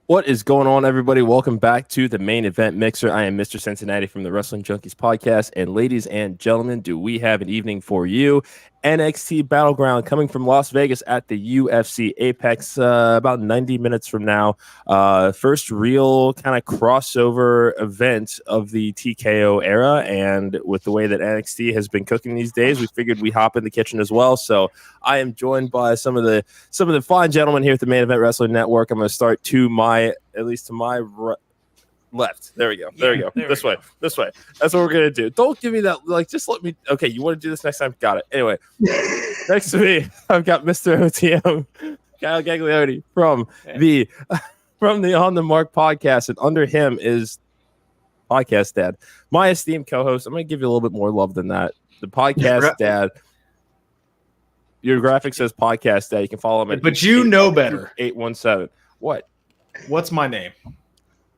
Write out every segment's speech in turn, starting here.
What is going on, everybody? Welcome back to the Main Event Mixer. I am Mr. Cincinnati from the Wrestling Junkies podcast. And ladies and gentlemen, do we have an evening for you? NXT Battleground coming from Las Vegas at the UFC Apex about 90 minutes from now. First real kind of crossover event of the TKO era. And with the way that NXT has been cooking these days, we figured we'd hop in the kitchen as well. So I am joined by some of the fine gentlemen here at the Main Event Wrestling Network. I'm going to start to my left. There we go. This way. That's what we're going to do. Don't give me that. Just let me. Okay, you want to do this next time? Got it. Anyway, next to me, I've got Mr. OTM, Kyle Gagliardi from the On the Mark podcast. And under him is Podcast Dad, my esteemed co-host. I'm going to give you a little bit more love than that. The Podcast Dad. Your graphic says Podcast Dad. You can follow him at But you know better. 817. What? What's my name?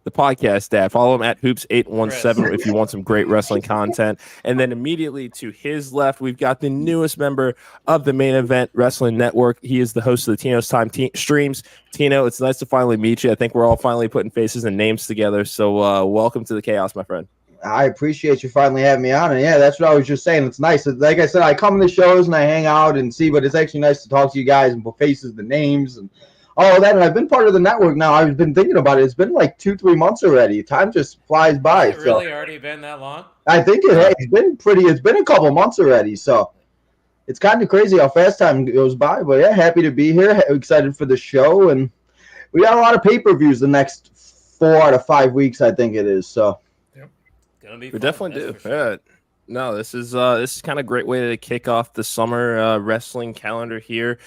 The Podcast Dad. Follow him at Hoops817 if you want some great wrestling content. And then immediately to his left, we've got the newest member of the Main Event Wrestling Network. He is the host of the Tino's Time streams. Tino, it's nice to finally meet you. I think we're all finally putting faces and names together. So welcome to the chaos, my friend. I appreciate you finally having me on. And yeah, that's what I was just saying. It's nice. Like I said, I come to the shows and I hang out and see, but it's actually nice to talk to you guys and put faces to names and all of that. And I've been part of the network now. I've been thinking about it. It's been like 2-3 months already. Time just flies by. Has it really already been that long? I think it's been a couple months already. So it's kind of crazy how fast time goes by. But yeah, happy to be here. Excited for the show. And we got a lot of pay-per-views the next 4 out of 5 weeks, I think it is. So Gonna be we fun, definitely do. Sure. Yeah. No, this is kind of a great way to kick off the summer wrestling calendar here.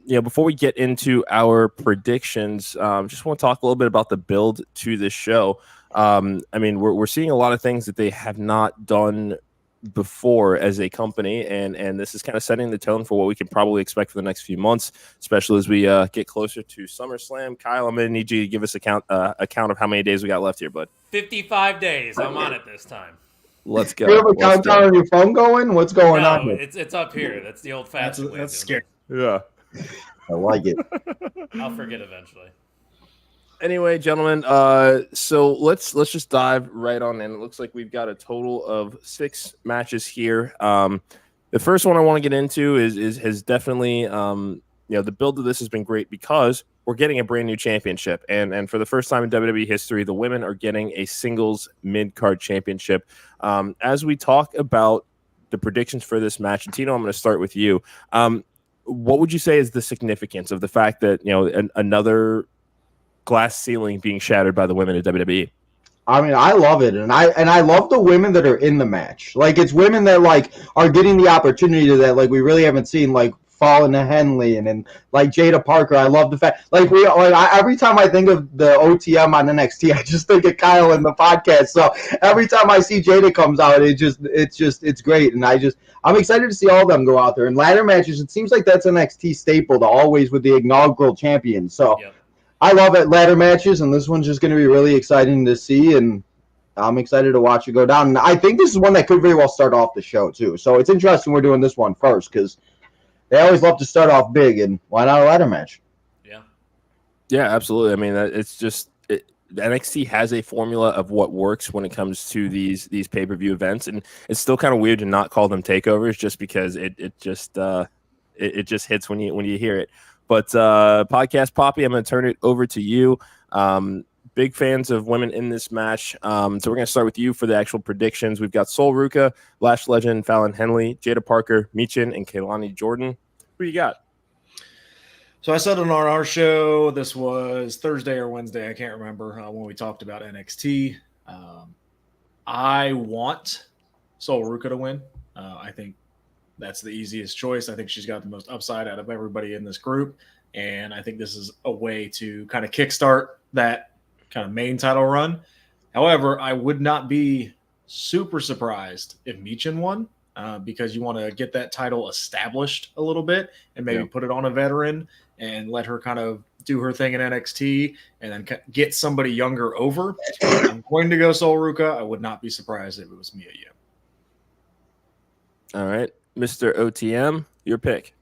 Before we get into our predictions, just want to talk a little bit about the build to this show. We're seeing a lot of things that they have not done before as a company, and this is kind of setting the tone for what we can probably expect for the next few months, especially as we get closer to SummerSlam. Kyle, I'm going to need you to give us a count of how many days we got left here, bud. 55 days. I'm on it this time. Let's go. You have a countdown on your phone going? What's going on here? It's up here. That's the old-fashioned way. That's scary. Yeah. I like it. I'll forget eventually. Anyway, gentlemen, so let's just dive right on in. It looks like we've got a total of 6 matches here. The first one I want to get into has definitely the build of this has been great because we're getting a brand new championship, and for the first time in WWE history, the women are getting a singles mid-card championship. As we talk about the predictions for this match, and Tino, I'm going to start with you. What would you say is the significance of the fact that another glass ceiling being shattered by the women at WWE? I mean, I love it, and I love the women that are in the match. Like, it's women that are getting the opportunity that we really haven't seen, like Fallon Henley and like Jada Parker. I love the fact every time I think of the OTM on NXT, I just think of Kyle in the podcast. So every time I see Jada comes out, it's great, and I'm excited to see all of them go out there. And ladder matches, it seems like that's NXT staple to always with the inaugural champion. So. Yep. I love it, ladder matches, and this one's just going to be really exciting to see, and I'm excited to watch it go down. And I think this is one that could very well start off the show, too. So it's interesting we're doing this one first, because they always love to start off big, and why not a ladder match? Yeah, absolutely. I mean, it's just NXT has a formula of what works when it comes to these pay-per-view events, and it's still kind of weird to not call them takeovers just because it just hits when you hear it. But Podcast Poppy, I'm going to turn it over to you. Big fans of women in this match. So we're going to start with you for the actual predictions. We've got Sol Ruka, Lash Legend, Fallon Henley, Jada Parker, Michin, and Kaylani Jordan. Who you got? So I said on our show, this was Thursday or Wednesday, I can't remember, when we talked about NXT. I want Sol Ruka to win. I think that's the easiest choice. I think she's got the most upside out of everybody in this group. And I think this is a way to kind of kickstart that kind of main title run. However, I would not be super surprised if Michin won because you want to get that title established a little bit and maybe put it on a veteran and let her kind of do her thing in NXT and then get somebody younger over. I'm going to go Sol Ruka. I would not be surprised if it was Mia Yim. All right, Mr. OTM, your pick.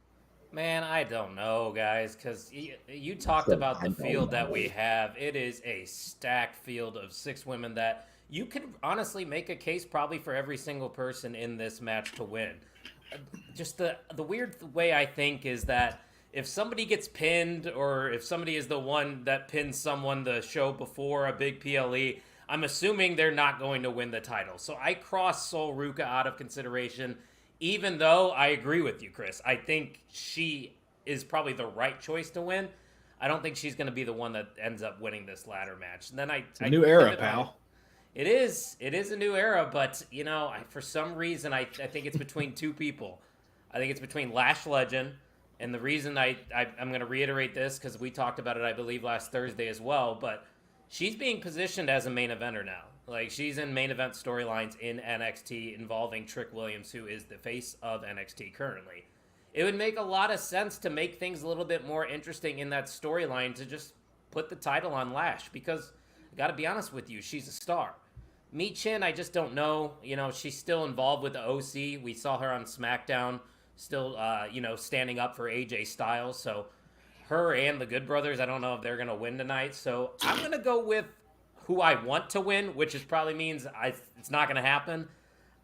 Man, I don't know, guys, because you talked about the field that we have. It is a stacked field of 6 women that you could honestly make a case probably for every single person in this match to win. Just the weird way I think is that if somebody gets pinned or if somebody is the one that pins someone the show before a big PLE, I'm assuming they're not going to win the title. So I cross Sol Ruka out of consideration. Even though I agree with you, Chris, I think she is probably the right choice to win. I don't think she's going to be the one that ends up winning this ladder match. And then it's a new era, pal. It is a new era, but for some reason I think it's between 2 people. I think it's between Lash Legend, and the reason I'm going to reiterate this because we talked about it, I believe, last Thursday as well. But she's being positioned as a main eventer now. Like, she's in main event storylines in NXT involving Trick Williams, who is the face of NXT currently. It would make a lot of sense to make things a little bit more interesting in that storyline to just put the title on Lash, because I got to be honest with you, she's a star. Mi Chin, I just don't know. She's still involved with the OC. We saw her on SmackDown, still, standing up for AJ Styles. So her and the Good Brothers, I don't know if they're going to win tonight. So I'm going to go with who I want to win, which is probably means it's not going to happen.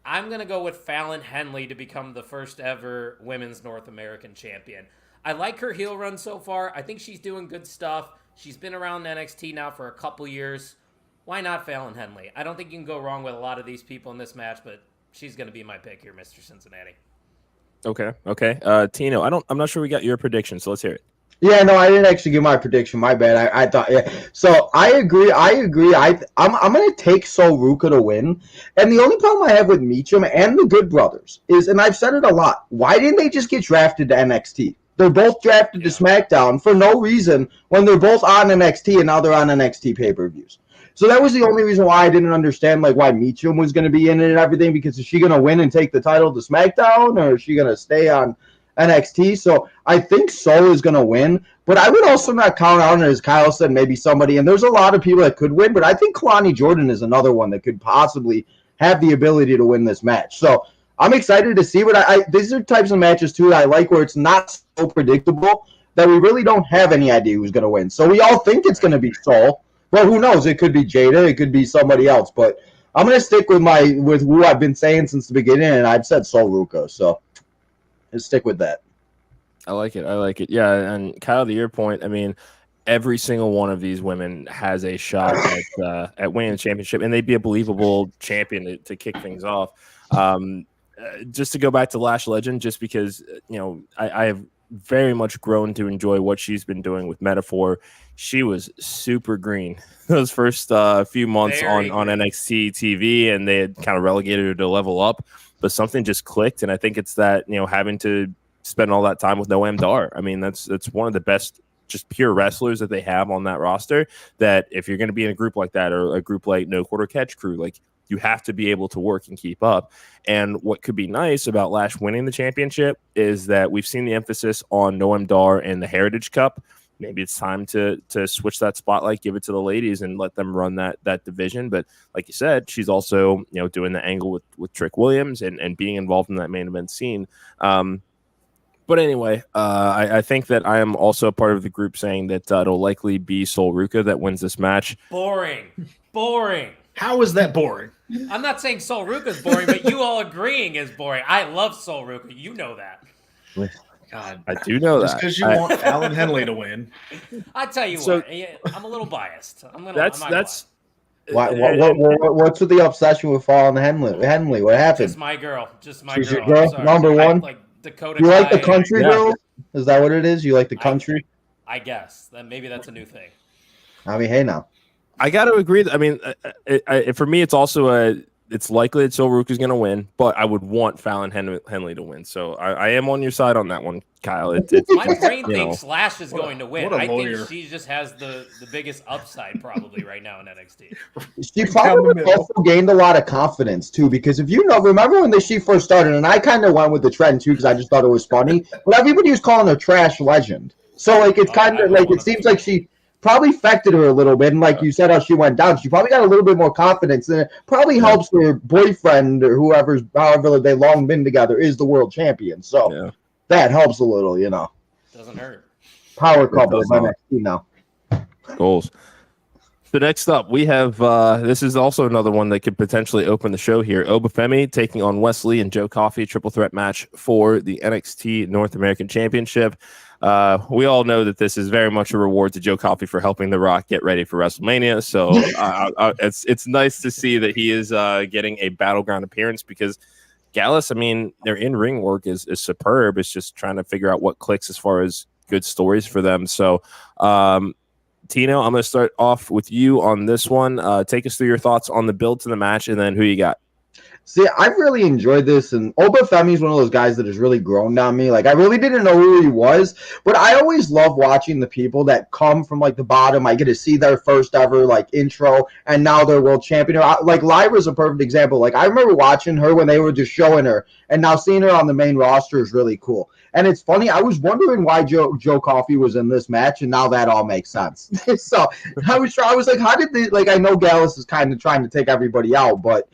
I'm going to go with Fallon Henley to become the first ever Women's North American Champion. I like her heel run so far. I think she's doing good stuff. She's been around NXT now for a couple years. Why not Fallon Henley? I don't think you can go wrong with a lot of these people in this match, but she's going to be my pick here, Mr. Cincinnati. Okay. Tino, I'm not sure we got your prediction, so let's hear it. Yeah, no, I didn't actually give my prediction. My bad. I thought, yeah. So I agree. I'm gonna take Sol Ruka to win. And the only problem I have with Meacham and the Good Brothers is, and I've said it a lot, why didn't they just get drafted to NXT? They're both drafted to SmackDown for no reason when they're both on NXT and now they're on NXT pay-per-views. So that was the only reason why I didn't understand why Meacham was going to be in it and everything, because is she going to win and take the title to SmackDown, or is she going to stay on NXT? So I think Sol is going to win, but I would also not count out, as Kyle said, maybe somebody, and there's a lot of people that could win, but I think Kalani Jordan is another one that could possibly have the ability to win this match. So I'm excited to see, but these are types of matches too that I like where it's not so predictable that we really don't have any idea who's going to win. So we all think it's going to be Sol. Well, who knows? It could be Jada. It could be somebody else. But I'm going to stick with who I've been saying since the beginning, and I've said Sol Ruka. So let's stick with that. I like it. Yeah, and Kyle, to your point, I mean, every single one of these women has a shot at winning the championship, and they'd be a believable champion to kick things off. Just to go back to Lash Legend, just because, I have very much grown to enjoy what she's been doing with Metaphor. She was super green those first few months on NXT TV, and they had kind of relegated her to level up, but something just clicked. And I think it's that, having to spend all that time with Noam Dar. I mean, that's one of the best just pure wrestlers that they have on that roster, that if you're going to be in a group like that, or a group like No Quarter Catch Crew, you have to be able to work and keep up. And what could be nice about Lash winning the championship is that we've seen the emphasis on Noam Dar and the Heritage Cup. Maybe it's time to switch that spotlight, give it to the ladies, and let them run that division. But like you said, she's also doing the angle with Trick Williams and being involved in that main event scene. But anyway, I think that I am also a part of the group saying that it'll likely be Sol Ruka that wins this match. Boring. How is that boring? I'm not saying Sol Ruka is boring, but you all agreeing is boring. I love Sol Ruka. You know that. God, I do know just that. because you want Fallon Henley to win. I tell you what, I'm a little biased. What's with the obsession with Fallon Henley? What happened? Just my girl. She's your girl, number one. Like Dakota. You like the country girl? Is that what it is? You like the country? I guess. Maybe that's a new thing. I mean, hey now. I got to agree. I mean, for me, it's also it's likely that Sol Ruka is going to win, but I would want Fallon Henley to win. So I am on your side on that one, Kyle. My brain thinks Lash is going to win. I think she just has the biggest upside probably right now in NXT. She probably also gained a lot of confidence too, because if remember when she first started, and I kind of went with the trend too because I just thought it was funny, but everybody was calling her Trash Legend. So it's kind of it seems like she probably affected her a little bit. And like you said, how she went down, she probably got a little bit more confidence, and it probably helps her boyfriend or however they long been together is the world champion. So that helps a little, Doesn't hurt. Power couple of NXT now. Goals. So next up, we have this is also another one that could potentially open the show here. Obafemi taking on Wesley and Joe Coffey, triple threat match for the NXT North American Championship. We all know that this is very much a reward to Joe Coffey for helping The Rock get ready for WrestleMania. So it's nice to see that he is getting a Battleground appearance, because Gallus, I mean, their in-ring work is superb. It's just trying to figure out what clicks as far as good stories for them. So Tino, I'm going to start off with you on this one. Take us through your thoughts on the build to the match, and then who you got. See, I've really enjoyed this, and Obafemi is one of those guys that has really grown on me. Like, I really didn't know who he was, but I always love watching the people that come from, like, the bottom. I get to see their first ever, like, intro, and now they're world champion. Like, Lyra's a perfect example. Like, I remember watching her when they were just showing her, and now seeing her on the main roster is really cool. And it's funny, I was wondering why Joe Coffey was in this match, and now that all makes sense. So I was like, how did they, like, I know Gallus is kind of trying to take everybody out, but,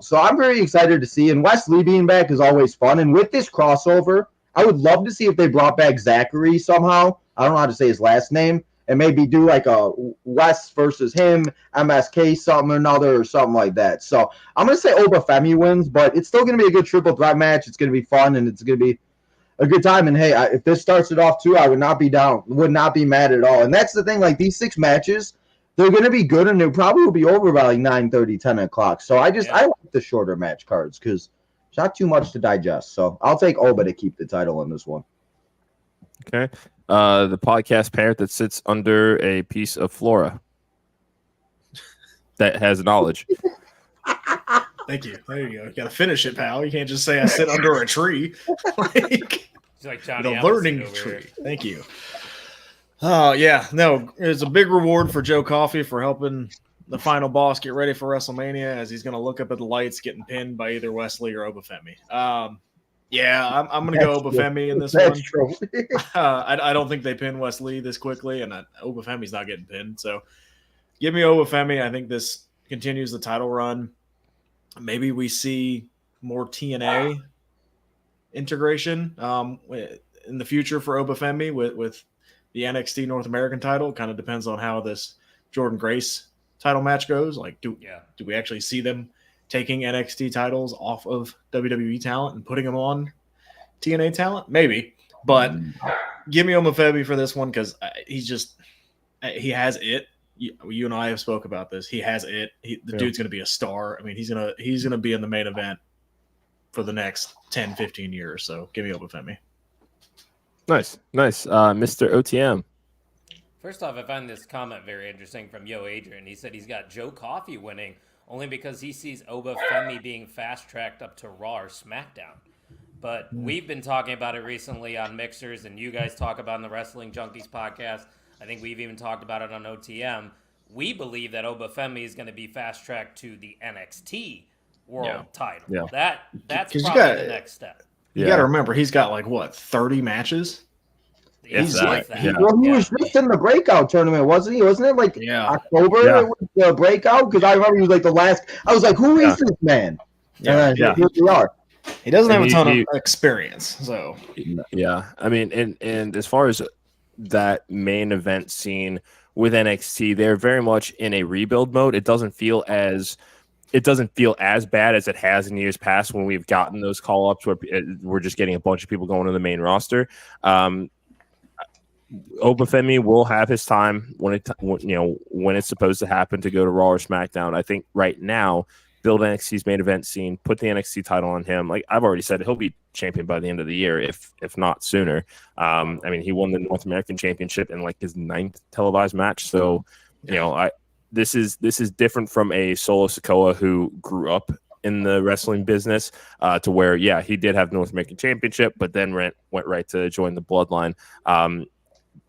so I'm very excited to see. And Wesley being back is always fun. And with this crossover, I would love to see if they brought back Zachary somehow. I don't know how to say his last name. And maybe do like a Wes versus him, MSK something or another, or something like that. So I'm going to say Obafemi wins, but it's still going to be a good triple threat match. It's going to be fun, and it's going to be a good time. And hey, if this starts it off too, I would not be mad at all. And that's the thing, like these 6 matches, they're going to be good, and they probably will be over by like 9:30, 10 o'clock. So I like the shorter match cards because it's not too much to digest. So I'll take Oba to keep the title in this one. Okay. The podcast parrot that sits under a piece of flora that has knowledge. Thank you. There you go. You got to finish it, pal. You can't just say I sit under a tree. Like Johnny the learning tree. Thank you. Oh, yeah. No, it's a bbig reward for Joe Coffey for helping the final boss get ready for WrestleMania, as he's going to look up at the lights getting pinned by either Wesley or Obafemi. I'm going to go Obafemi in this one. True. I don't think they pin Wesley this quickly, and Obafemi's not getting pinned. So give me Obafemi. I think this continues the title run. Maybe we see more TNA integration in the future for Obafemi with the NXT North American title. Kind of depends on how this Jordan Grace title match goes. Like, do we actually see them taking NXT titles off of WWE talent and putting them on TNA talent? Maybe. But give me Obafemi for this one, because he has it. You and I have spoke about this. He has it. The dude's going to be a star. I mean, he's gonna be in the main event for the next 10, 15 years. So give me Obafemi. Nice. Mr. OTM. First off, I find this comment very interesting from Yo Adrian. He said he's got Joe Coffey winning only because he sees Obafemi being fast-tracked up to Raw or SmackDown. But we've been talking about it recently on Mixers, and you guys talk about it in the Wrestling Junkies podcast. I think we've even talked about it on OTM. We believe that Obafemi is going to be fast-tracked to the NXT World title. Yeah. That's probably the next step. You got to remember, he's got 30 matches. He's Well, he was just in the breakout tournament, wasn't he? Wasn't it October with the breakout? Because I remember he was the last. I was like, who is this man? Here we are. He doesn't have a ton of experience, so I mean, and as far as that main event scene with NXT, they're very much in a rebuild mode. It doesn't feel as bad as it has in years past when we've gotten those call-ups where we're just getting a bunch of people going to the main roster. Obafemi will have his time when it's supposed to happen to go to Raw or SmackDown. I think right now, build NXT's main event scene, put the NXT title on him. Like I've already said, he'll be champion by the end of the year, if not sooner. I mean, he won the North American Championship in his 9th televised match. So, this is different from a Solo Sikoa who grew up in the wrestling business to where, he did have North American Championship, but then went right to join the Bloodline.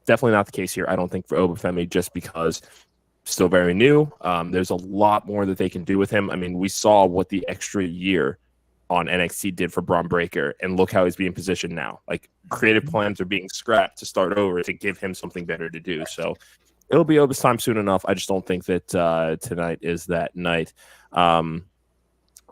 Definitely not the case here, I don't think, for Obafemi, just because still very new. There's a lot more that they can do with him. I mean, we saw what the extra year on NXT did for Braun Breaker, and look how he's being positioned now. Creative plans are being scrapped to start over to give him something better to do. So it'll be overtime soon enough. I just don't think that tonight is that night.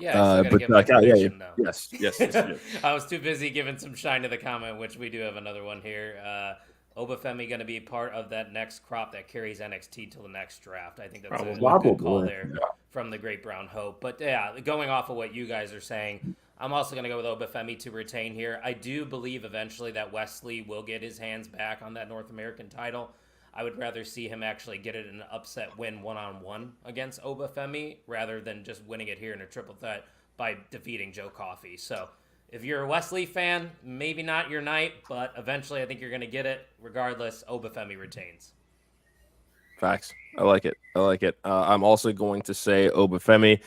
Yeah, I still gotta give my prediction, though. Yes. I was too busy giving some shine to the comment, which we do have another one here. Obafemi going to be part of that next crop that carries NXT till the next draft. I think that's a good call there from the Great Brown Hope. But yeah, going off of what you guys are saying, I'm also going to go with Obafemi to retain here. I do believe eventually that Wesley will get his hands back on that North American title. I would rather see him actually get it in an upset win one-on-one against Obafemi rather than just winning it here in a triple threat by defeating Joe Coffey. So if you're a Wesley fan, maybe not your night, but eventually I think you're going to get it. Regardless, Obafemi retains. Facts. I like it. I'm also going to say Obafemi.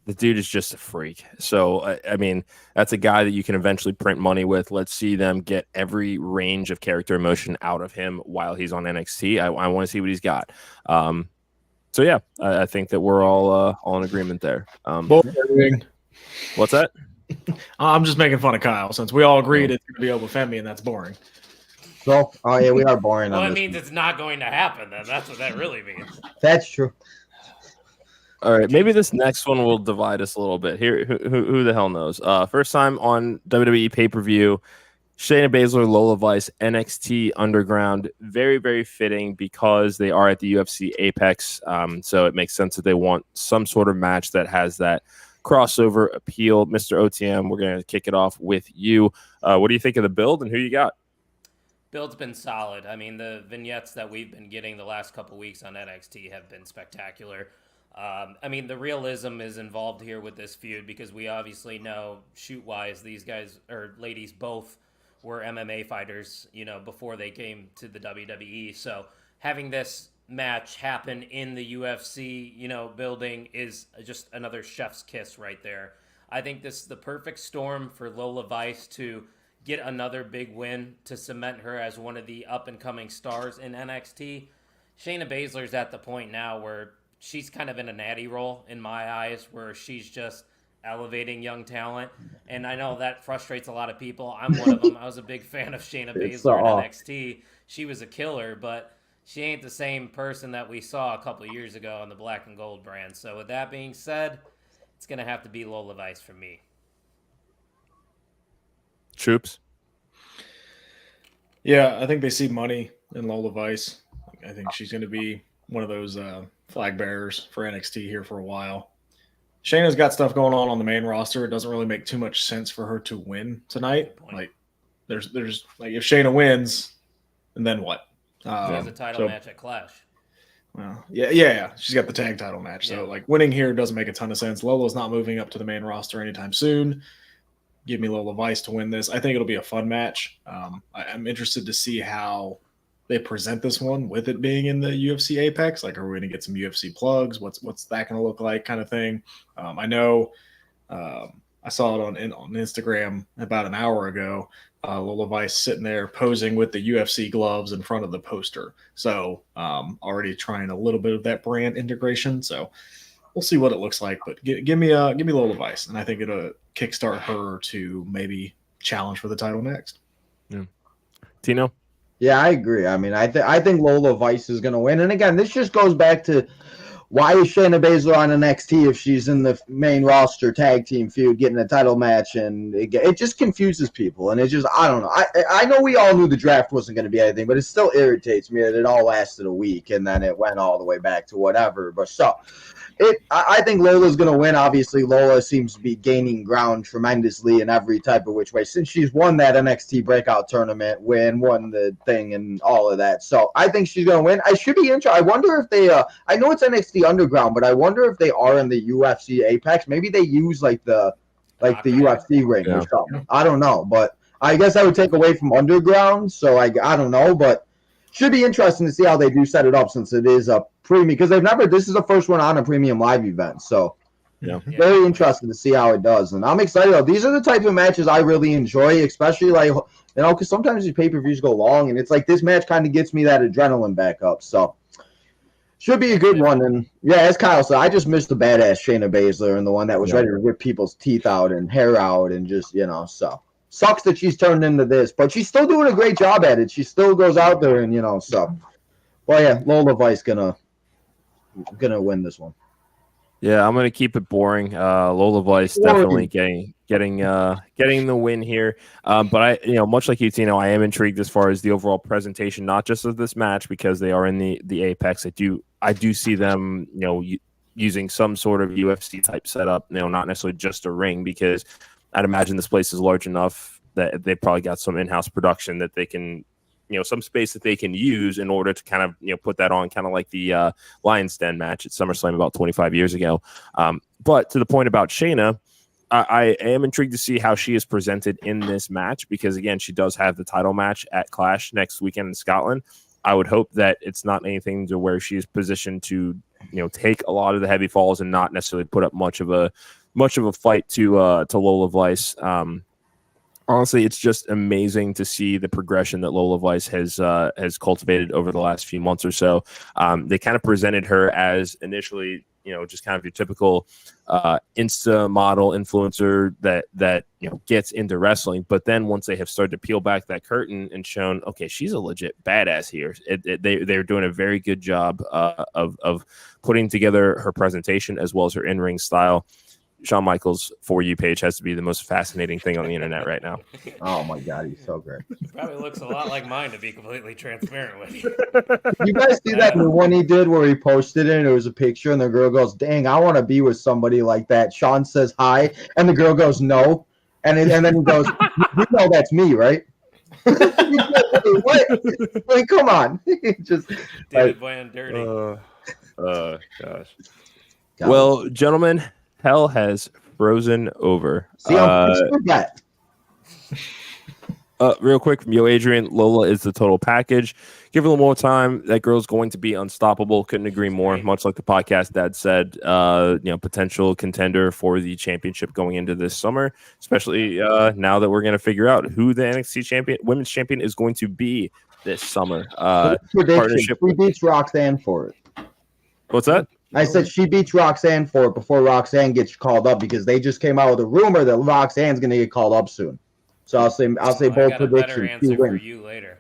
The dude is just a freak. So, I mean, that's a guy that you can eventually print money with. Let's see them get every range of character emotion out of him while he's on NXT. I want to see what he's got. So, yeah, I think that we're all in agreement there. What's that? I'm just making fun of Kyle since we all agreed it's going to be Obafemi, and that's boring. So, we are boring. Well, it means it's not going to happen. Then that's what that really means. That's true. All right, maybe this next one will divide us a little bit. Here, who the hell knows? First time on WWE pay-per-view, Shayna Baszler, Lola Vice, NXT Underground. Very, very fitting because they are at the UFC Apex. So it makes sense that they want some sort of match that has that crossover appeal. Mr. OTM, we're going to kick it off with you. What do you think of the build and who you got? Build's been solid. I mean, the vignettes that we've been getting the last couple weeks on NXT have been spectacular. I mean, the realism is involved here with this feud because we obviously know, shoot-wise, these guys, or ladies, both were MMA fighters, before they came to the WWE. So having this match happen in the UFC, building is just another chef's kiss right there. I think this is the perfect storm for Lola Vice to get another big win to cement her as one of the up-and-coming stars in NXT. Shayna Baszler's at the point now where she's kind of in a natty role in my eyes where she's just elevating young talent. And I know that frustrates a lot of people. I'm one of them. I was a big fan of Shayna Baszler in NXT. She was a killer, but she ain't the same person that we saw a couple of years ago on the Black and Gold brand. So with that being said, it's going to have to be Lola Vice for me. Troops? Yeah, I think they see money in Lola Vice. I think she's going to be one of those flag bearers for NXT here for a while. Shayna's got stuff going on the main roster. It doesn't really make too much sense for her to win tonight. Like, there's like if Shayna wins, and then what? She has a title match at Clash. Well, yeah. She's got the tag title match. So like winning here doesn't make a ton of sense. Lola's not moving up to the main roster anytime soon. Give me Lola Vice to win this. I think it'll be a fun match. I'm interested to see how they present this one with it being in the UFC Apex. Like, are we going to get some UFC plugs? What's that going to look like, kind of thing? I know I saw it on Instagram about an hour ago. Lola Vice sitting there posing with the UFC gloves in front of the poster. So already trying a little bit of that brand integration. So we'll see what it looks like. But give me Lola Vice, and I think it'll kickstart her to maybe challenge for the title next. Yeah. Tino? Yeah, I agree. I mean, I think Lola Vice is going to win. And again, this just goes back to why is Shayna Baszler on NXT if she's in the main roster tag team feud getting a title match? And it just confuses people. And it just, I don't know. I know we all knew the draft wasn't going to be anything, but it still irritates me that it all lasted a week and then it went all the way back to whatever. But so I think Lola's going to win. Obviously, Lola seems to be gaining ground tremendously in every type of which way since she's won that NXT breakout tournament, won the thing and all of that. So I think she's going to win. I should be interested. I wonder if they I know it's NXT Underground, but I wonder if they are in the UFC Apex. Maybe they use the UFC ring or something. I don't know, but I guess I would take away from Underground. So I don't know, but should be interesting to see how they do set it up since it is a premium, because this is the first one on a premium live event. So very interesting to see how it does. And I'm excited. These are the types of matches I really enjoy, especially because sometimes these pay-per-views go long and it's like this match kind of gets me that adrenaline back up. So should be a good one. And yeah, as Kyle said, I just missed the badass Shayna Baszler and the one that was ready to rip people's teeth out and hair out and just, sucks that she's turned into this, but she's still doing a great job at it. She still goes out there and so. Well, yeah, Lola Vice gonna win this one. Yeah, I'm gonna keep it boring. Lola Vice definitely getting the win here. But I, much like you, Tino, I am intrigued as far as the overall presentation, not just of this match because they are in the Apex. I do see them, using some sort of UFC type setup. Not necessarily just a ring, because I'd imagine this place is large enough that they probably got some in-house production that they can. Some space that they can use in order to kind of, put that on, kind of like the Lion's Den match at SummerSlam about 25 years ago. But to the point about Shayna, I am intrigued to see how she is presented in this match because, again, she does have the title match at Clash next weekend in Scotland. I would hope that it's not anything to where she is positioned to, take a lot of the heavy falls and not necessarily put up much of a fight to Lola Vice. Honestly, it's just amazing to see the progression that Lola Vice has cultivated over the last few months or so. They kind of presented her as initially, just kind of your typical Insta model influencer that gets into wrestling. But then once they have started to peel back that curtain and shown, okay, she's a legit badass here. They're doing a very good job of putting together her presentation as well as her in-ring style. Shawn Michaels' For You page has to be the most fascinating thing on the internet right now. Oh my God, he's so great. Probably looks a lot like mine, to be completely transparent with you. You guys see that the one he did where he posted it and it was a picture and the girl goes, "Dang, I want to be with somebody like that." Shawn says hi and the girl goes, "No," and then he goes, "You know that's me, right?" What? Like, come on, just David Bland dirty. Gosh. Well, gentlemen. Hell has frozen over. See, that. Real quick from Yo Adrian, Lola is the total package. Give her a little more time. That girl's going to be unstoppable. Couldn't agree more. Much like the podcast dad said, potential contender for the championship going into this summer, especially now that we're going to figure out who the NXT women's champion is going to be this summer. Partnership. Who beats Roxanne for it? What's that? I said she beats Roxanne for it before Roxanne gets called up because they just came out with a rumor that Roxanne's going to get called up soon. So I'll say both predictions. I got a better answer for you later.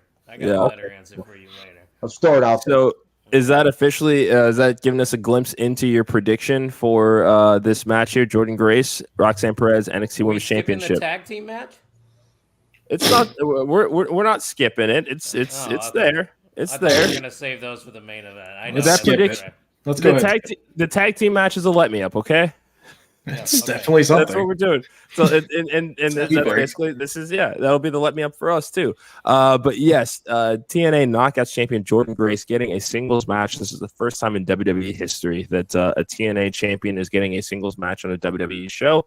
I'll store it out. So is that officially? Is that giving us a glimpse into your prediction for this match here? Jordynne Grace, Roxanne Perez, NXT Women's Championship. The tag team match? It's not. We're not skipping it. It's there. It's there. We're gonna save those for the main event. I know that prediction. Let's go. The tag team match is a let me up, okay? It's definitely something. That's what we're doing. So and that's basically that'll be the let me up for us too. But yes, TNA Knockouts champion Jordynne Grace getting a singles match. This is the first time in WWE history that a TNA champion is getting a singles match on a WWE show.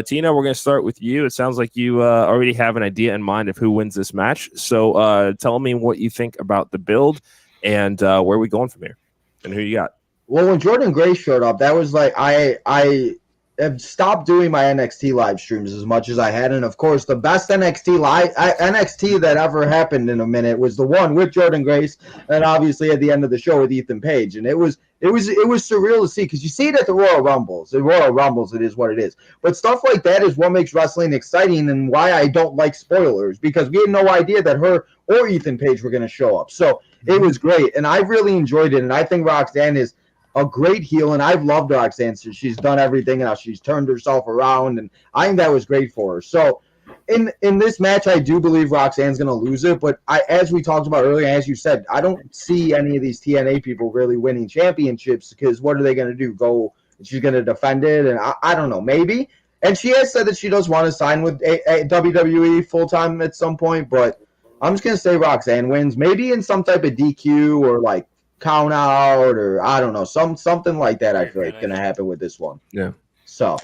Tina, we're going to start with you. It sounds like you already have an idea in mind of who wins this match. So tell me what you think about the build and where are we going from here and who you got. Well, when Jordynne Grace showed up, that was like I have stopped doing my NXT live streams as much as I had, and of course, the best NXT that ever happened in a minute was the one with Jordynne Grace, and obviously at the end of the show with Ethan Page, and it was surreal to see because you see it at the Royal Rumbles. The Royal Rumbles, it is what it is, but stuff like that is what makes wrestling exciting and why I don't like spoilers because we had no idea that her or Ethan Page were going to show up. So it was great, and I really enjoyed it, and I think Roxanne is a great heel, and I've loved Roxanne since she's done everything and how she's turned herself around, and I think that was great for her. So in this match, I do believe Roxanne's going to lose it, but as we talked about earlier, as you said, I don't see any of these TNA people really winning championships because what are they going to do? She's going to defend it, and I don't know, maybe. And she has said that she does want to sign with a WWE full-time at some point, but I'm just going to say Roxanne wins, maybe in some type of DQ or like count out or I don't know, something like that. I feel like going to happen with this one. Yeah. So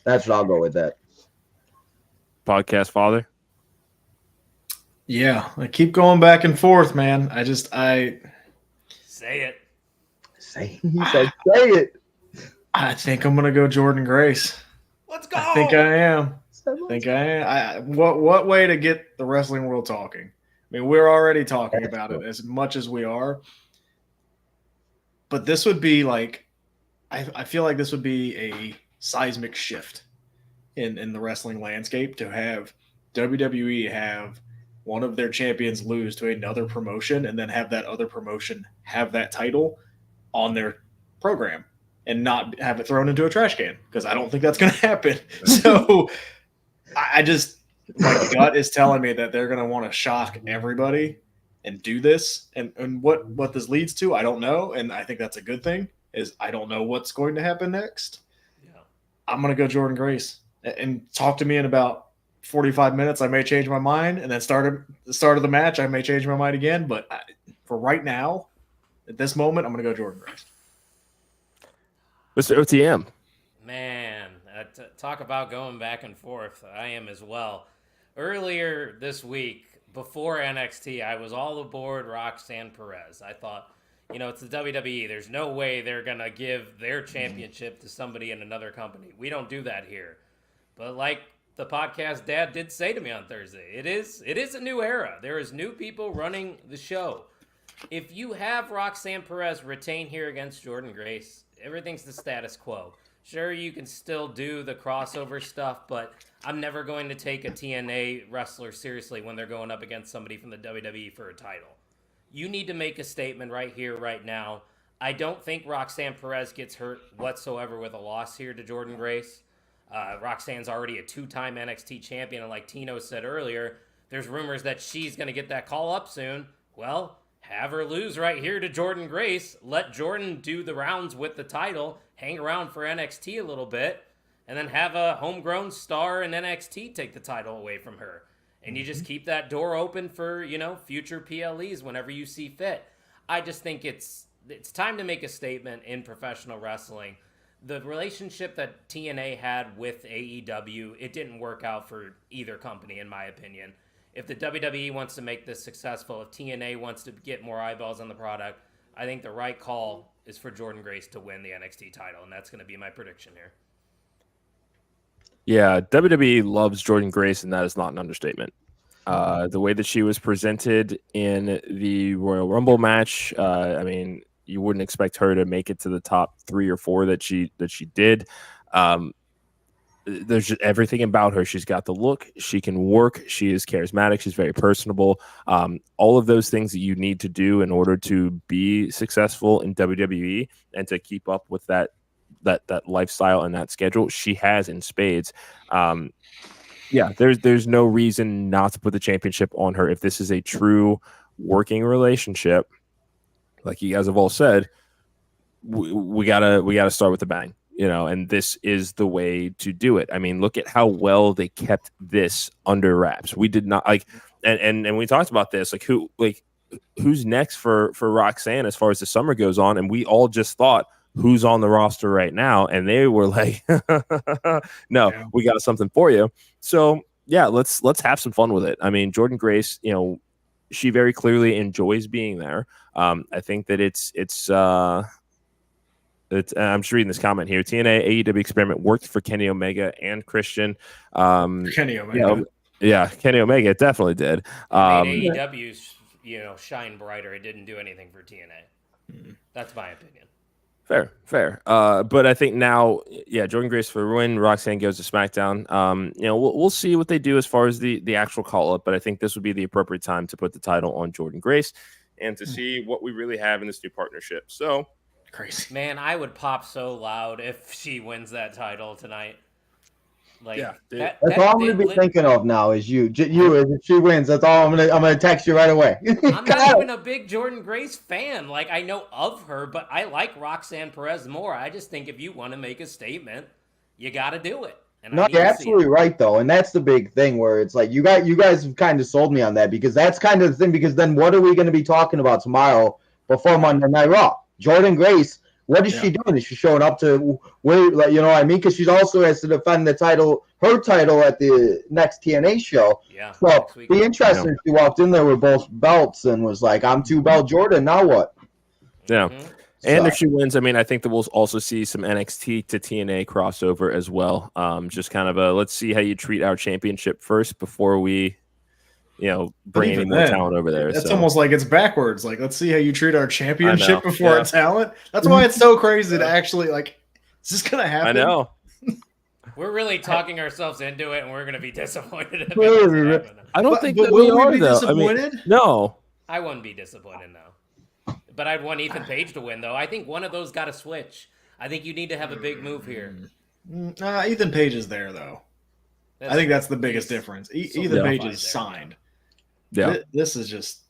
that's what I'll go with that. Podcast father. Yeah, I keep going back and forth, man. I say it. Say it. I think I'm gonna go Jordynne Grace. Let's go. I think I am. What way to get the wrestling world talking? I mean, we're already talking about it as much as we are. But this would be like, I feel like this would be a seismic shift in the wrestling landscape to have WWE have one of their champions lose to another promotion and then have that other promotion have that title on their program and not have it thrown into a trash can, because I don't think that's going to happen. So I just, my gut is telling me that they're going to want to shock everybody and do this. And what this leads to, I don't know. And I think that's a good thing, is I don't know what's going to happen next. Yeah. I'm going to go Jordan Grace, and talk to me in about 45 minutes. I may change my mind, and then the start of the match, I may change my mind again. But for right now, at this moment, I'm going to go Jordan Grace. Mr. OTM. Man, talk about going back and forth. I am as well. Earlier this week, before NXT, I was all aboard Roxanne Perez. I thought, it's the WWE. There's no way they're going to give their championship to somebody in another company. We don't do that here. But like the podcast Dad did say to me on Thursday, it is a new era. There is new people running the show. If you have Roxanne Perez retain here against Jordan Grace, everything's the status quo. Sure, you can still do the crossover stuff, but I'm never going to take a TNA wrestler seriously when they're going up against somebody from the WWE for a title. You need to make a statement right here, right now. I don't think Roxanne Perez gets hurt whatsoever with a loss here to Jordan Grace. Roxanne's already a 2-time NXT champion, and like Tino said earlier, there's rumors that she's going to get that call up soon. Well, have her lose right here to Jordan Grace. Let Jordan do the rounds with the title, hang around for NXT a little bit, and then have a homegrown star in NXT take the title away from her. And you just keep that door open for, future PLEs whenever you see fit. I just think it's time to make a statement in professional wrestling. The relationship that TNA had with AEW, it didn't work out for either company, in my opinion. If the WWE wants to make this successful, if TNA wants to get more eyeballs on the product, I think the right call is for Jordan Grace to win the NXT title, and that's going to be my prediction here. Yeah, WWE loves Jordan Grace, and that is not an understatement. The way that she was presented in the Royal Rumble match, you wouldn't expect her to make it to the top 3 or 4 that she did. There's just everything about her. She's got the look. She can work. She is charismatic. She's very personable. All of those things that you need to do in order to be successful in WWE and to keep up with that lifestyle and that schedule, she has in spades. There's no reason not to put the championship on her. If this is a true working relationship, like you guys have all said, we gotta start with a bang. And this is the way to do it. I mean, look at how well they kept this under wraps. We did not and we talked about this, who's next for Roxanne as far as the summer goes on, and we all just thought, who's on the roster right now, and they were like, no, we got something for you. So yeah, let's have some fun with it. I mean, Jordan Grace, she very clearly enjoys being there. I think that it's I'm just reading this comment here. TNA AEW experiment worked for Kenny Omega and Christian. Kenny Omega. Kenny Omega definitely did. AEW's, shine brighter. It didn't do anything for TNA. That's my opinion. Fair. But I think now, Jordan Grace for the win. Roxanne goes to SmackDown. We'll see what they do as far as the actual call up. But I think this would be the appropriate time to put the title on Jordan Grace and to see what we really have in this new partnership. So. Crazy. Man, I would pop so loud if she wins that title tonight. That's all I'm gonna be thinking of now is you. If she wins, that's all I'm gonna text you right away. I'm not even a big Jordan Grace fan. I know of her, but I like Roxanne Perez more. I just think if you want to make a statement, you got to do it. And no, you're absolutely right though, and that's the big thing where it's like you guys have kind of sold me on that, because that's kind of the thing. Because then what are we going to be talking about tomorrow before Monday Night Raw? Jordan Grace, what is she doing? Is she showing up to where, because she also has to defend her title at the next TNA show. Yeah. So be interesting if she walked in there with both belts and was like, I'm 2-belt Jordan, now what? Yeah. Mm-hmm. And if she wins, I think that we'll also see some NXT to TNA crossover as well. Just kind of let's see how you treat our championship first before we bring any more talent over there. That's almost like it's backwards. Let's see how you treat our championship before our talent. That's why it's so crazy to actually is this gonna happen? I know. We're really talking ourselves into it, and we're going to be disappointed if it doesn't happen. I don't think but that we will are be though. I mean, disappointed? no. I wouldn't be disappointed, no. But I'd want Ethan Page to win, though. I think one of those got to switch. I think you need to have a big move here. Ethan Page is there though. I think that's the biggest difference. Ethan Page is signed. Yeah. This is just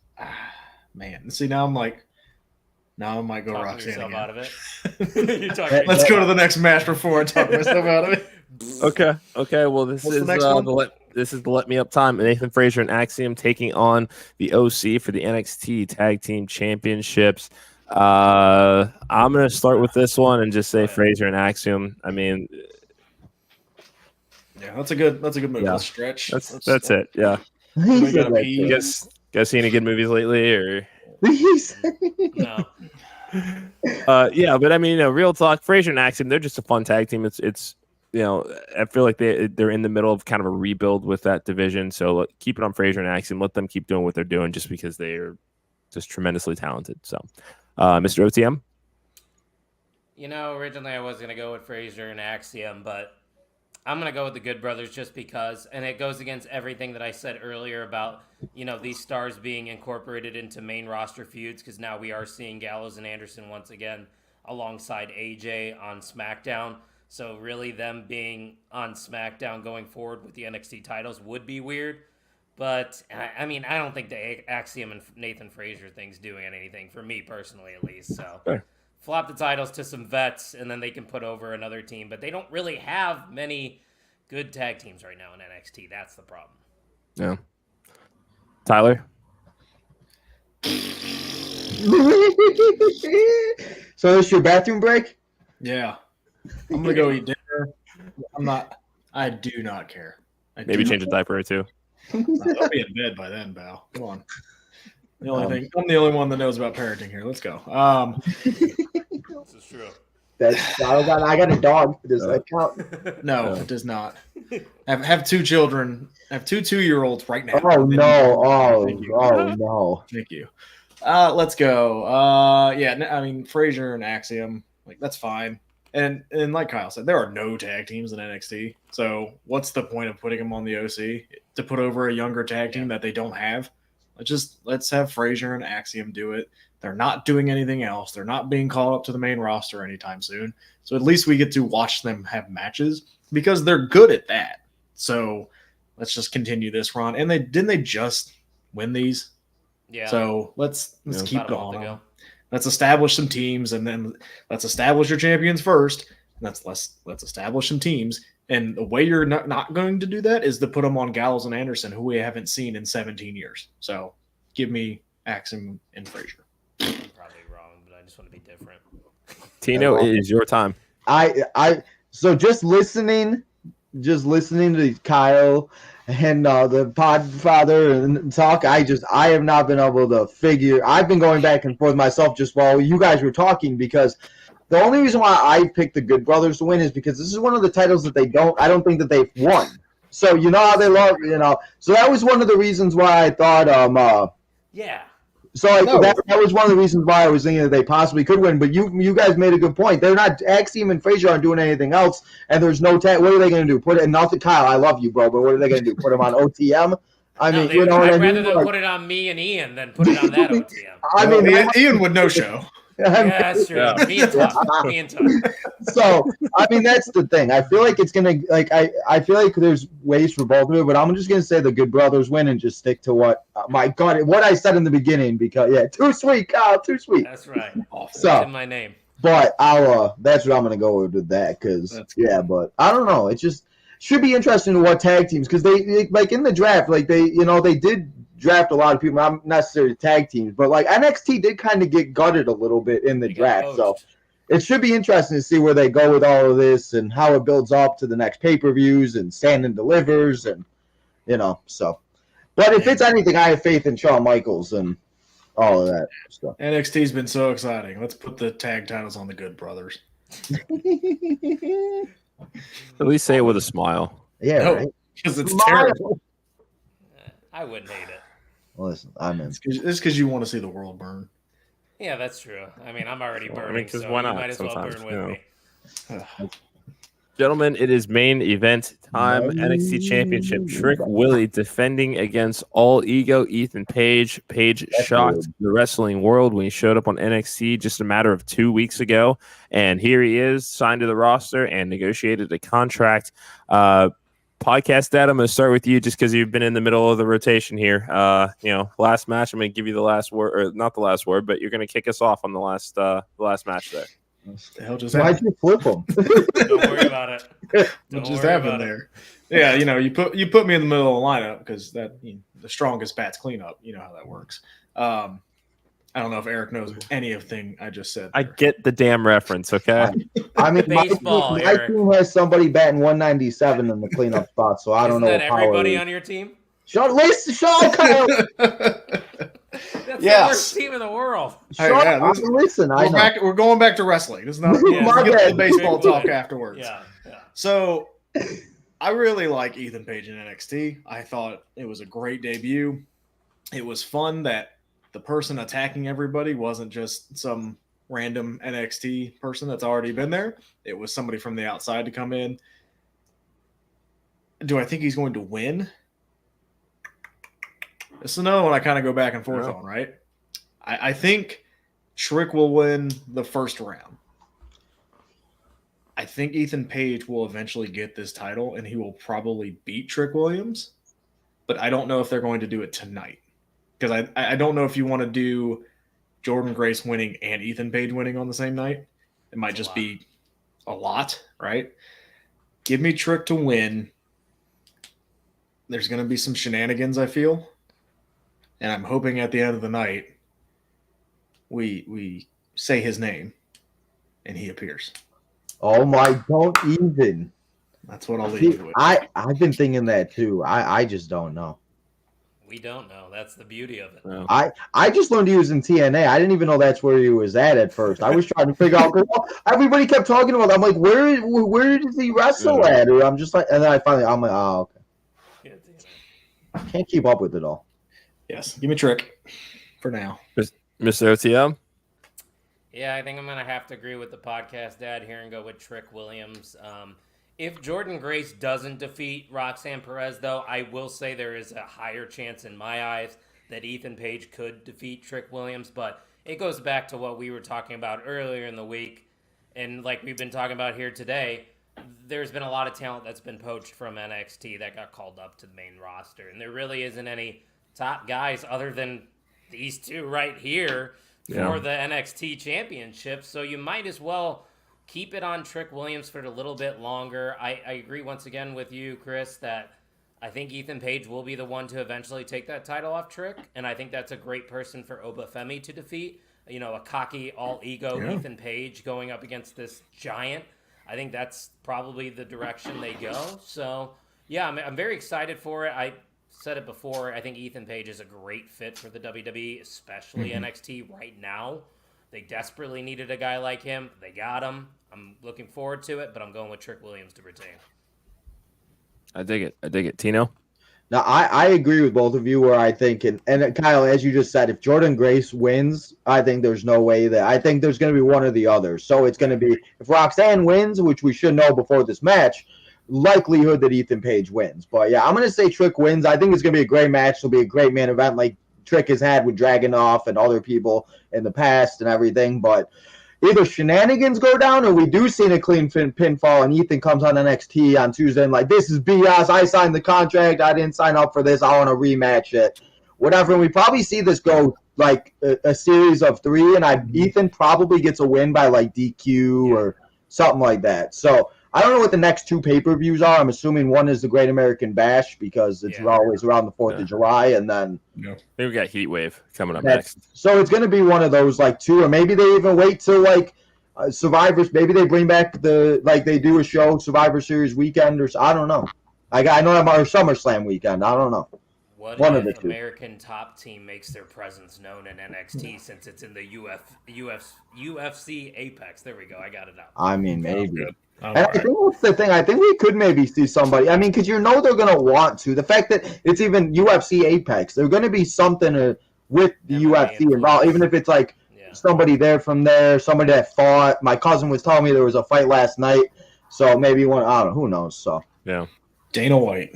man. See, now I might go Talking Roxanne yourself again. out of it. You're talking Let's go to the next match before I talk myself out of it. Okay. Well, this What's is the next one? this is the let me up time. Nathan Frazier and Axiom taking on the OC for the NXT Tag Team Championships. I'm gonna start with this one and just say Frazier and Axiom. I mean, yeah, that's a good move. Yeah. Let's stretch. That's it. Yeah. He said that pee. too. Guys seen any good movies lately or? He said- No. Yeah, but I mean, real talk. Frazier and Axiom, they're just a fun tag team. It's I feel like they're in the middle of kind of a rebuild with that division. So keep it on Frazier and Axiom. Let them keep doing what they're doing, just because they are just tremendously talented. So, Mr. OTM. Originally I was going to go with Frazier and Axiom, but I'm going to go with the Good Brothers just because, and it goes against everything that I said earlier about, these stars being incorporated into main roster feuds, because now we are seeing Gallows and Anderson once again alongside AJ on SmackDown. So really them being on SmackDown going forward with the NXT titles would be weird. But, I mean, I don't think the Axiom and Nathan Frazier thing's doing anything, for me personally at least. So Sure. Flop the titles to some vets, and then they can put over another team. But they don't really have many good tag teams right now in NXT. That's the problem. Yeah. Tyler. So it's your bathroom break? Yeah. I'm gonna go eat dinner. I do not care. Maybe change a diaper or two. I'll be in bed by then, Bao. Come on. I'm the only one that knows about parenting here. Let's go. This is true. I got a dog. Does that count? No, it does not. I have two children. I have two 2-year-olds right now. Oh no! Thank you. Oh no! Thank you. Let's go. Yeah, I mean Frazier and Axiom, that's fine. And like Kyle said, there are no tag teams in NXT. So what's the point of putting them on the OC to put over a younger tag team that they don't have? Let's have Frazier and Axiom do it. They're not doing anything else. They're not being called up to the main roster anytime soon. So at least we get to watch them have matches because they're good at that. So let's just continue this run. And didn't they just win these? Yeah. So let's keep About a month going. ago. Let's establish some teams, and then let's establish your champions first. Let's establish some teams. And the way you're not going to do that is to put them on Gallows and Anderson, who we haven't seen in 17 years. So give me Axiom and Frazier. I'm probably wrong, but I just want to be different. Tino, it is your time. So just listening to Kyle and the Podfather and talk, I have not been able to figure. I've been going back and forth myself just while you guys were talking, because the only reason why I picked the Good Brothers to win is because this is one of the titles that I don't think that they've won. So you know how they love, So that was one of the reasons why I thought, Yeah. So that was one of the reasons why I was thinking that they possibly could win. But you guys made a good point. They're not, Axiom and Frazier aren't doing anything else, and there's no tag. What are they going to do? Put it, nothing, Kyle. I love you, bro, but what are they going to do? Put them on OTM? I'd rather them put it on me and Ian than put it on that OTM. I mean, Ian would no show. Yeah, that's true. Me and Tuck. Me and Tuck. So I mean, that's the thing. I feel like it's gonna I feel like there's ways for both of it, but I'm just gonna say the Good Brothers win and just stick to what what I said in the beginning, because too sweet, Kyle, too sweek. That's right. So in my name. But that's what I'm gonna go with that, because but I don't know. It just should be interesting to what tag teams, because they like in the draft, like they did draft a lot of people, not necessarily tag teams, but like NXT did kind of get gutted a little bit in the draft. So it should be interesting to see where they go with all of this and how it builds up to the next pay-per-views and Stand and Delivers and so. But if it's anything, I have faith in Shawn Michaels and all of that stuff. NXT's been so exciting. Let's put the tag titles on the Good Brothers. At least say it with a smile. Yeah, No, right? because it's Smile. terrible. I wouldn't hate it. Well, listen, I'm in. It's because you want to see the world burn. Yeah, that's true. I mean, I'm already Well, I burning, mean, 'cause so why you not might as well sometimes, burn with me. Gentlemen, it is main event time. NXT Championship. Trick Willie defending against All Ego Ethan Page. Page shocked the wrestling world when he showed up on NXT just a matter of 2 weeks ago. And here he is, signed to the roster and negotiated a contract. Podcast Dad, I'm going to start with you just because you've been in the middle of the rotation here. Last match, I'm going to give you the last word, or not the last word, but you're going to kick us off on the last match there. What the hell just Why'd happened? you flip them? Don't worry about it. What just happened there? Yeah, you put me in the middle of the lineup because the strongest bats cleanup. You know how that works. I don't know if Eric knows anything I just said. I get the damn reference, okay? I mean, Baseball, my Eric. team has somebody batting 197 in the cleanup spot, so I don't know. Isn't that everybody how on your team? Shut up, Kyle. That's Yes. the worst team in the world. Hey, Shut yeah, up. Listen, I know. We're going back to wrestling. This is not Yeah, we'll get to bad. the baseball Big talk one. afterwards. Yeah. So I really like Ethan Page in NXT. I thought it was a great debut. It was fun that the person attacking everybody wasn't just some random NXT person that's already been there. It was somebody from the outside to come in. Do I think he's going to win? This is another one I kind of go back and forth on, right? I think Trick will win the first round. I think Ethan Page will eventually get this title, and he will probably beat Trick Williams. But I don't know if they're going to do it tonight. Because I don't know if you want to do Jordan Grace winning and Ethan Page winning on the same night. It might just be a lot, right? Give me Trick to win. There's going to be some shenanigans, I feel. And I'm hoping at the end of the night, we say his name, and he appears. Oh my! Don't even. That's what I'll leave See, you with. I've been thinking that too. I just don't know. We don't know. That's the beauty of it. No. I just learned he was in TNA. I didn't even know that's where he was at first. I was trying to figure out. Everybody kept talking about it. I'm like, where does he wrestle at? Or I'm just like, and then I'm like, oh, okay. Yeah, damn it. Can't keep up with it all. Yes, give me Trick for now. Mr. OTM? Yeah, I think I'm going to have to agree with the podcast dad here and go with Trick Williams. If Jordan Grace doesn't defeat Roxanne Perez, though, I will say there is a higher chance in my eyes that Ethan Page could defeat Trick Williams. But it goes back to what we were talking about earlier in the week. And like we've been talking about here today, there's been a lot of talent that's been poached from NXT that got called up to the main roster. And there really isn't any top guys other than these two right here for the NXT championship. So you might as well keep it on Trick Williams for a little bit longer. I agree once again with you, Chris, that I think Ethan Page will be the one to eventually take that title off Trick. And I think that's a great person for Obafemi to defeat. You know, a cocky, all-ego Ethan Page going up against this giant. I think that's probably the direction they go. So, yeah, I'm very excited for it. I said it before. I think Ethan Page is a great fit for the WWE, especially NXT right now. They desperately needed a guy like him. They got him. I'm looking forward to it, but I'm going with Trick Williams to retain. I dig it. Tino? Now, I agree with both of you where I think, and Kyle, as you just said, if Jordan Grace wins, I think there's no way that, I think there's going to be one or the other. So it's going to be, if Roxanne wins, which we should know before this match, likelihood that Ethan Page wins. But yeah, I'm going to say Trick wins. I think it's going to be a great match. It'll be a great main event like Trick has had with Dragunov and other people in the past and everything. But either shenanigans go down or we do see a clean pinfall and Ethan comes on NXT on Tuesday and like, this is BS. I signed the contract. I didn't sign up for this. I want to rematch it. Whatever. And we probably see this go like a series of 3 and Ethan probably gets a win by like DQ or something like that. So I don't know what the next 2 pay-per-views are. I'm assuming one is the Great American Bash because it's always around the 4th of July, and then maybe we got Heat Wave coming up next. So it's going to be one of those like 2, or maybe they even wait till like Survivors. Maybe they bring back they do a show Survivor Series weekend, or I don't know. I know I'm our SummerSlam weekend. I don't know. What one if of the 2. American Top Team makes their presence known in NXT since it's in the UFC Apex? There we go. I got it out. I mean, maybe. Oh, And I think that's the thing. I think we could maybe see somebody. I mean, because they're going to want to. The fact that it's even UFC Apex, there's going to be something with the UFC involved, even if it's like somebody there from there, somebody that fought. My cousin was telling me there was a fight last night. So maybe one. I don't know. Who knows? So Yeah. Dana White.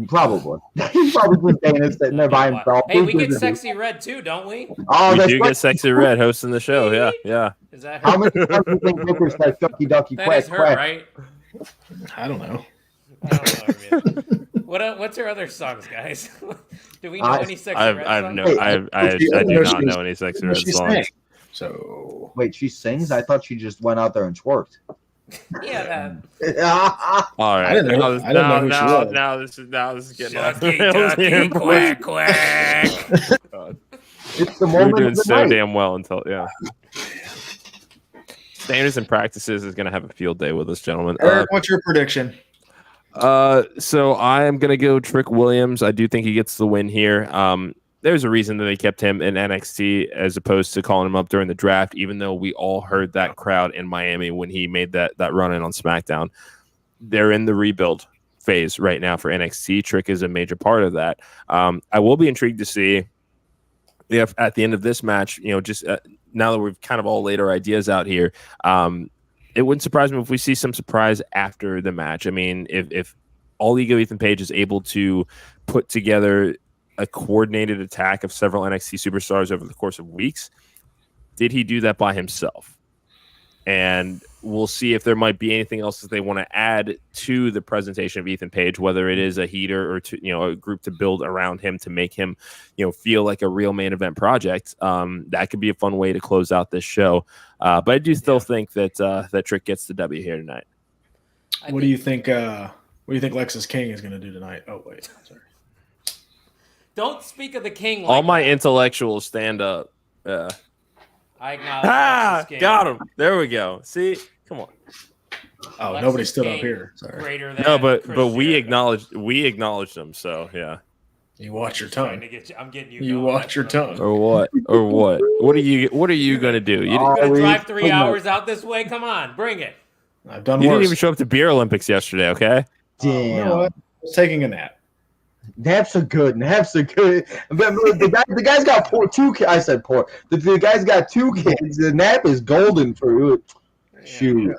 probably. He's probably Dana sitting there by himself. Hey, we get Sexy Red too, don't we? Oh, We that's do right. get Sexy Red hosting the show. Yeah, yeah. Is that How her? many times do you think Booker said "Ducky Ducky That Quack is her, Quack"? right? I don't know. I don't know. Man. What's her other songs, guys? Do we know any Sexy Red songs? Wait, I do not know any Sexy Red She songs. sang. So Wait, she sings? I thought she just went out there and twerked. Yeah, that. All right. I didn't know who she was. Now this is getting off Ducky, the rails ducky, here, boys. quack, quack. It's the We're moment doing of the so night. damn well until Standards and Practices is going to have a field day with us, gentlemen. Eric, what's your prediction? So I am going to go Trick Williams. I do think he gets the win here. There's a reason that they kept him in NXT as opposed to calling him up during the draft, even though we all heard that crowd in Miami when he made that run in on SmackDown. They're in the rebuild phase right now for NXT. Trick is a major part of that. I will be intrigued to see if at the end of this match, just now that we've kind of all laid our ideas out here, it wouldn't surprise me if we see some surprise after the match. I mean, if All Ego Ethan Page is able to put together a coordinated attack of several NXT superstars over the course of weeks, did he do that by himself? And we'll see if there might be anything else that they want to add to the presentation of Ethan Page, whether it is a heater or a group to build around him to make him, feel like a real main event project. That could be a fun way to close out this show. But I do still think that that Trick gets the W here tonight. What do you think? What do you think Lexus King is going to do tonight? Oh wait, sorry. Don't speak of the king. Like All my that. intellectuals stand up. I acknowledge. Lexus King. Got him. There we go. See, come on. Oh, Lexus nobody stood up King, here. Sorry. Greater than No, but Chris we Jericho. acknowledged them. So yeah. You watch your Trying tongue. to get you. I'm getting you. You going. watch your tongue. Or what? Or what? What are you gonna do? You, You're gonna we- drive 3 hours out this way? Come on, bring it. I've done you didn't worse. even show up to Beer Olympics yesterday. Okay. Damn. You know what? I was taking a nap. Naps are good. Naps are good. But the guy's got two kids. I said poor. The guy's got 2 kids. The nap is golden for you. Shoot.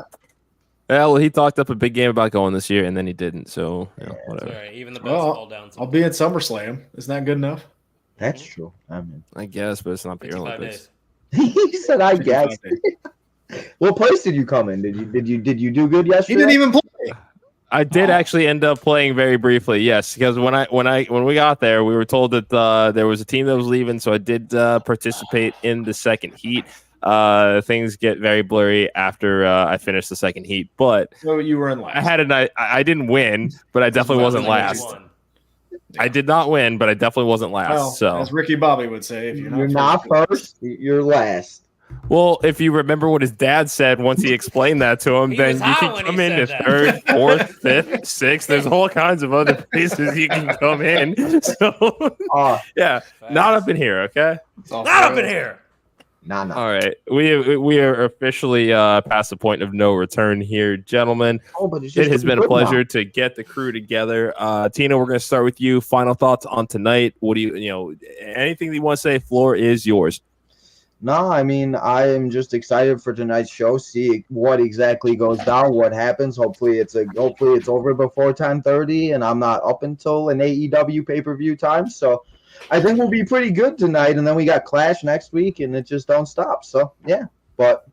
Yeah, well, he talked up a big game about going this year, and then he didn't. So whatever. All right, even the best Well, fall down. I'll be at SummerSlam. Isn't that good enough? That's true. I mean, I guess, but it's not Beer 55 Olympics. days. he said, "I guess." 55 days. What place did you come in? Did you do good He yesterday? didn't even play. I did actually end up playing very briefly, yes, because when we got there, we were told that there was a team that was leaving, so I did participate in the second heat. Things get very blurry after I finished the second heat, but So you were in last. I had a night. I didn't win, but I definitely wasn't last. Won. I did not win, but I definitely wasn't last. Well, So, as Ricky Bobby would say, if You're not first. You're last. well, if you remember what his dad said once he explained that to him, He then was you high can when come he in said to that. third, fourth, fifth, sixth. There's all kinds of other places you can come in. So, yeah, not up in here, okay? Not up in here. Nah. All right, we are officially past the point of no return here, gentlemen. Oh, but it's It just has been a good pleasure now. to get the crew together. Tina, we're going to start with you. Final thoughts on tonight. What do anything that you want to say? Floor is yours. No, I mean, I am just excited for tonight's show. See what exactly goes down, what happens. Hopefully, it's over before 10:30, and I'm not up until an AEW pay-per-view time. So, I think we'll be pretty good tonight. And then we got Clash next week, and it just don't stop. So, yeah, but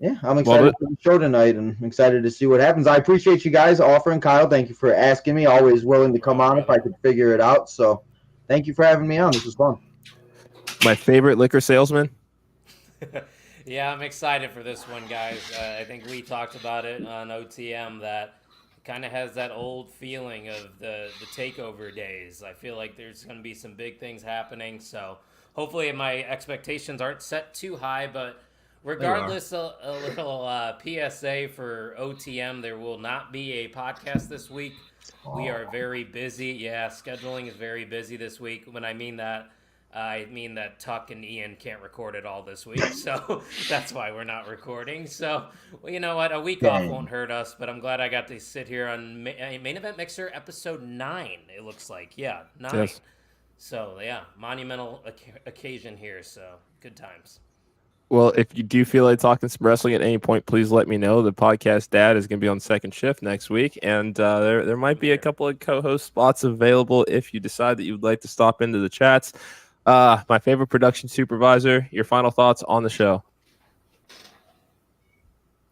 yeah, I'm excited for the show tonight, and excited to see what happens. I appreciate you guys offering, Kyle. Thank you for asking me. Always willing to come on if I could figure it out. So, thank you for having me on. This was fun. My favorite liquor salesman. Yeah, I'm excited for this one, guys. I think we talked about it on OTM that kind of has that old feeling of the takeover days. I feel like there's going to be some big things happening, so hopefully my expectations aren't set too high, but regardless, a little PSA for OTM, there will not be a podcast this week. We are very busy. Yeah, scheduling is very busy this week. When I mean that, I mean that Tuck and Ian can't record it all this week, so that's why we're not recording. So, well, you know what? A week off won't hurt us, but I'm glad I got to sit here on Main Event Mixer episode 9, it looks like. Yeah, 9. Yes. So, yeah, monumental occasion here, so good times. Well, if you do feel like talking some wrestling at any point, please let me know. The podcast dad is going to be on second shift next week, and there might be a couple of co-host spots available if you decide that you would like to stop into the chats. My favorite production supervisor, your final thoughts on the show.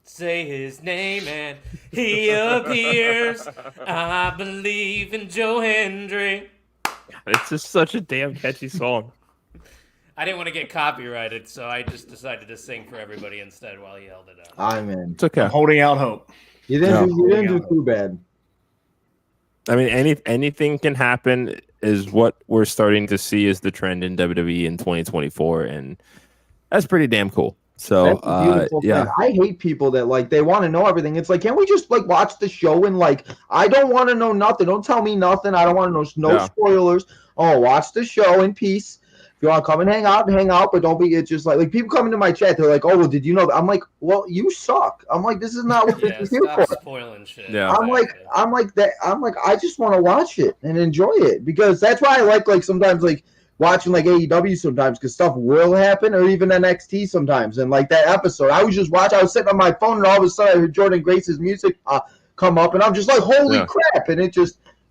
Say his name and he appears. I believe in Joe Hendry. It's just such a damn catchy song. I didn't want to get copyrighted, so I just decided to sing for everybody instead while he held it up. I'm in. It's okay. I'm holding out hope. You didn't do too bad. I mean, anything can happen is what we're starting to see as the trend in WWE in 2024, and that's pretty damn cool. So, yeah. I hate people that like they want to know everything. It's like, can't we just like watch the show and like I don't want to know nothing. Don't tell me nothing. I don't want to know spoilers. Oh, watch the show in peace. If you want to come and hang out, but don't be. It's just like people come into my chat. They're like, "Oh, well, did you know that?" I'm like, "Well, you suck." I'm like, "This is not what this is here for." Spoiling shit. Yeah. I'm like, I just want to watch it and enjoy it because that's why I like sometimes like watching like AEW sometimes because stuff will happen or even NXT sometimes. And like that episode, I was sitting on my phone and all of a sudden I heard Jordan Grace's music come up and I'm just like, "Holy crap!" And we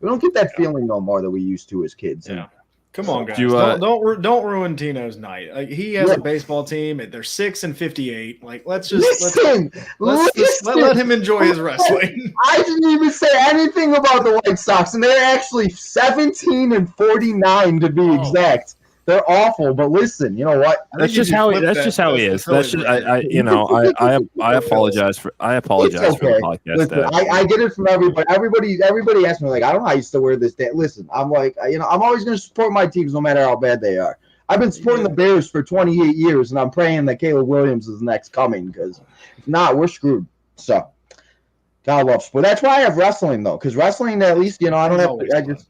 don't get that feeling no more that we used to as kids. Yeah. Come on, guys! Don't ruin Tino's night. Like he has a baseball team, and they're 6-58. Like let's let him enjoy his wrestling. I didn't even say anything about the White Sox, and they're actually 17-49 to be exact. They're awful, but listen, you know what? That's just how he is. That's just I apologize for the podcast. Listen, I get it from everybody. Everybody asks me like, I don't know how you still wear this day. Listen, I'm like, I'm always going to support my teams no matter how bad they are. I've been supporting the Bears for 28 years, and I'm praying that Caleb Williams is next coming because if not, we're screwed. So, God love sport. That's why I have wrestling though, because wrestling at least I don't have. I just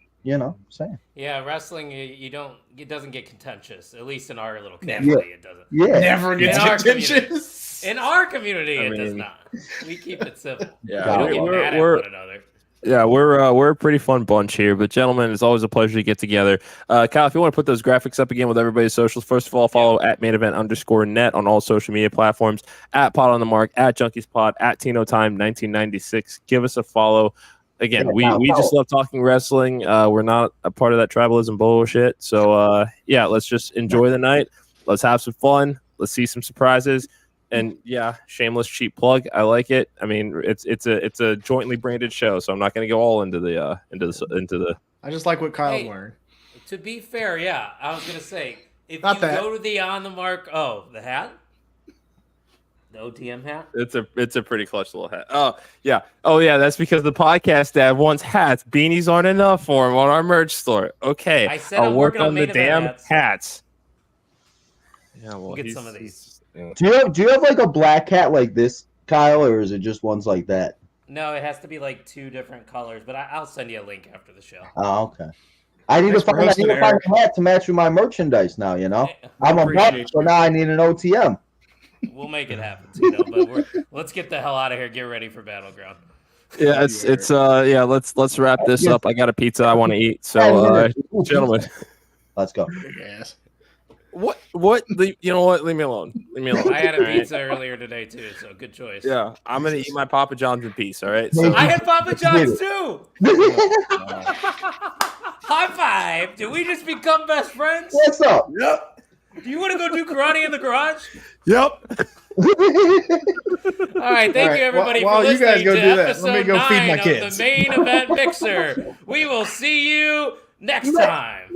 saying. Yeah, wrestling it doesn't get contentious. At least in our little community, it doesn't. Yeah, never gets contentious. In our community, it does not. We keep it simple. Yeah, we don't get mad at one another. Yeah, we're a pretty fun bunch here, but gentlemen, it's always a pleasure to get together. Kyle, if you want to put those graphics up again with everybody's socials, first of all, follow at @mainevent_net on all social media platforms, @Pod on the Mark, @JunkiesPod, @TinoTime1996. Give us a follow. Again, we just love talking wrestling. We're not a part of that tribalism bullshit. So let's just enjoy the night. Let's have some fun. Let's see some surprises. And yeah, shameless cheap plug. I like it. I mean, it's a jointly branded show, so I'm not going to go all into the. I just like what Kyle's wearing. To be fair, yeah, I was going to say if go to the On the Mark, the hat, the OTM hat. It's a pretty clutch little hat. Oh yeah. That's because the podcast dad wants hats. Beanies aren't enough for him on our merch store. Okay, I said I'll work on the damn hats. Yeah, well, get some of these. Do you have like a black hat like this, Kyle, or is it just ones like that? No, it has to be like two different colors, but I'll send you a link after the show. Oh, okay. I need to find a hat to match with my merchandise now. I'm a buck, so now I need an OTM. We'll make it happen, Tino. But let's get the hell out of here. Get ready for Battleground. Yeah, let's wrap this up. I got a pizza I want to eat. So, gentlemen, let's go. Yes. What? You know what? Leave me alone. I had a pizza earlier today too, so good choice. Yeah, I'm gonna eat my Papa John's in peace. All right. So. I had Papa John's too. High five! Did we just become best friends? What's up? Yep. Do you want to go do karate in the garage? Yep. All right, thank you everybody for listening you guys go to do that. episode Let me go 9 feed my of kids. the Main Event Mixer. We will see you next time.